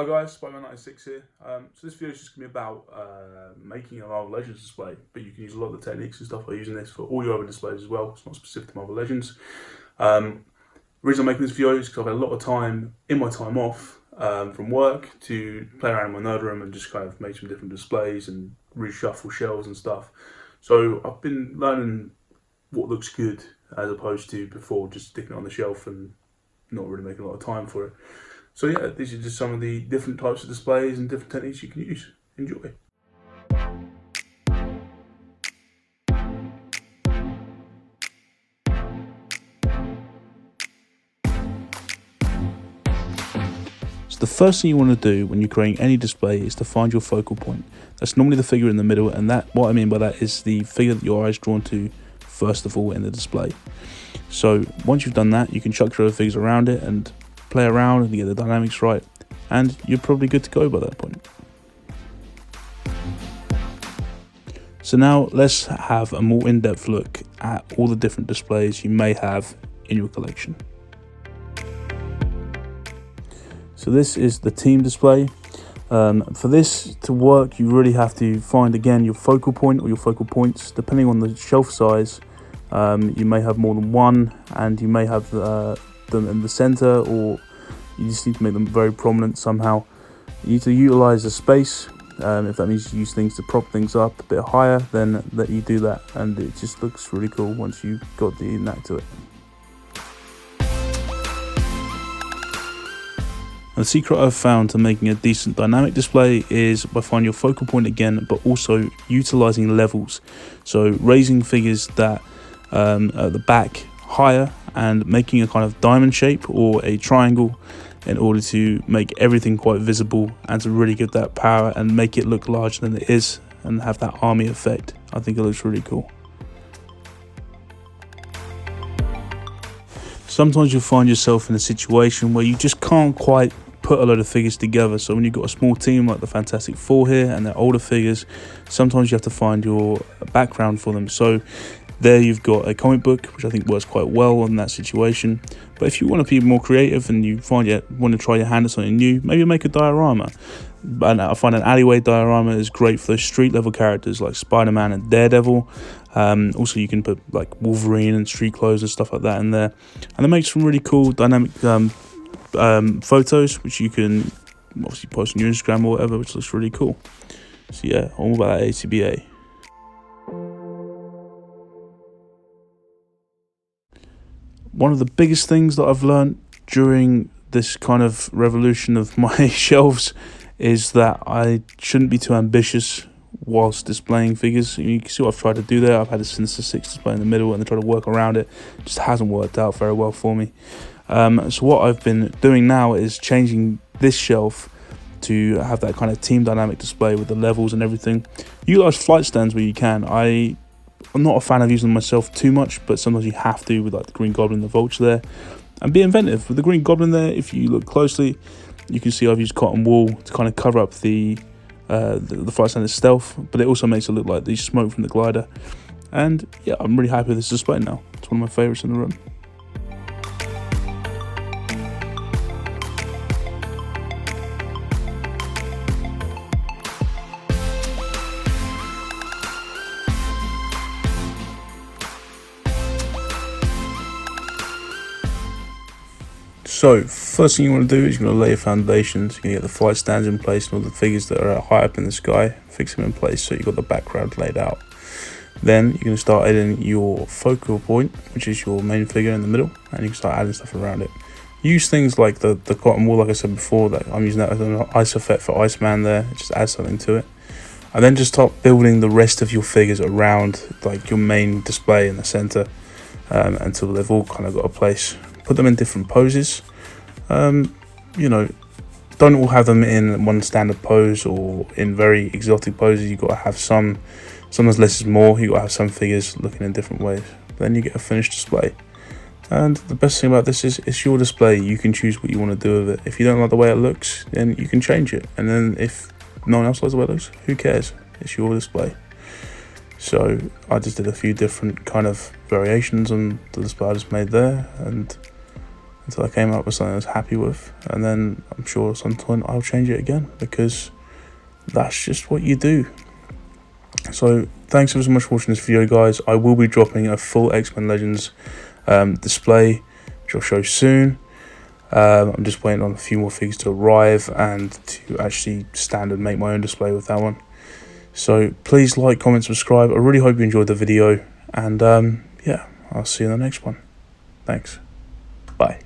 Hi guys, Spider-Man96 here. So this video is just going to be about making a Marvel Legends display, but you can use a lot of the techniques and stuff by using this for all your other displays as well. It's not specific to Marvel Legends. The reason I'm making this video is because I've had a lot of time in my time off from work to play around in my nerd room and just kind of make some different displays and reshuffle shelves and stuff. So I've been learning what looks good as opposed to before just sticking it on the shelf and not really making a lot of time for it. So yeah, these are just some of the different types of displays and different techniques you can use. Enjoy. So the first thing you want to do when you're creating any display is to find your focal point. That's normally the figure in the middle, and what I mean by that is the figure that your eye is drawn to first of all in the display. So once you've done that, you can chuck your other figures around it and play around and get the dynamics right, and you're probably good to go by that point. So now let's have a more in-depth look at all the different displays you may have in your collection. So this is the team display. For this to work, you really have to find again your focal point or your focal points. Depending on the shelf size, you may have more than one, and you may have them in the center, or you just need to make them very prominent somehow. You need to utilize the space. If that means you use things to prop things up a bit higher, then that you do that, and it just looks really cool once you've got the knack to it. The secret I've found to making a decent dynamic display is by finding your focal point again, but also utilizing levels. So raising figures that at the back higher and making a kind of diamond shape or a triangle in order to make everything quite visible and to really give that power and make it look larger than it is and have that army effect. I think it looks really cool. Sometimes you'll find yourself in a situation where you just can't quite put a load of figures together. So when you've got a small team like the Fantastic Four here and they're older figures, sometimes you have to find your background for them. So there you've got a comic book, which I think works quite well in that situation. But if you want to be more creative and you want to try your hand at something new, maybe make a diorama. And I find an alleyway diorama is great for those street level characters like Spider-Man and Daredevil. Also you can put like Wolverine and street clothes and stuff like that in there, and it makes some really cool dynamic photos which you can obviously post on your Instagram or whatever, which looks really cool. So yeah, all about that ATBA. One of the biggest things that I've learned during this kind of revolution of my shelves is that I shouldn't be too ambitious whilst displaying figures. You can see what I've tried to do there. I've had a Sinister 6 display in the middle and then try to work around it. It just hasn't worked out very well for me. So what I've been doing now is changing this shelf to have that kind of team dynamic display with the levels and everything. Utilize flight stands where you can. I'm not a fan of using them myself too much, but sometimes you have to with like the Green Goblin and the Vulture there. And be inventive. With the Green Goblin there, if you look closely, you can see I've used cotton wool to kind of cover up the flight stand itself, but it also makes it look like the smoke from the glider. And yeah, I'm really happy with this display now. It's one of my favourites in the room. So first thing you want to do is you're going to lay your foundations. You're going to get the flight stands in place and all the figures that are high up in the sky, fix them in place so you've got the background laid out. Then you're going to start adding your focal point, which is your main figure in the middle, and you can start adding stuff around it. Use things like the cotton wool, like I said before, that I'm using that as an ice effect for Iceman there. It just adds something to it. And then just start building the rest of your figures around like your main display in the center until they've all kind of got a place. Put them in different poses. You know, don't all have them in one standard pose or in very exotic poses. You've got to have sometimes less is more. You've got to have some figures looking in different ways. Then you get a finished display. And the best thing about this is it's your display. You can choose what you want to do with it. If you don't like the way it looks, then you can change it. And then if no one else likes the way it looks, who cares? It's your display. So I just did a few different kind of variations on the display I just made there, and until I came up with something I was happy with, and then I'm sure at some point I'll change it again, because that's just what you do. So thanks ever so much for watching this video, guys. I will be dropping a full X-Men Legends display, which I'll show soon. I'm just waiting on a few more figures to arrive and to actually stand and make my own display with that one. So please like, comment, subscribe. I really hope you enjoyed the video, and yeah, I'll see you in the next one. Thanks. Bye.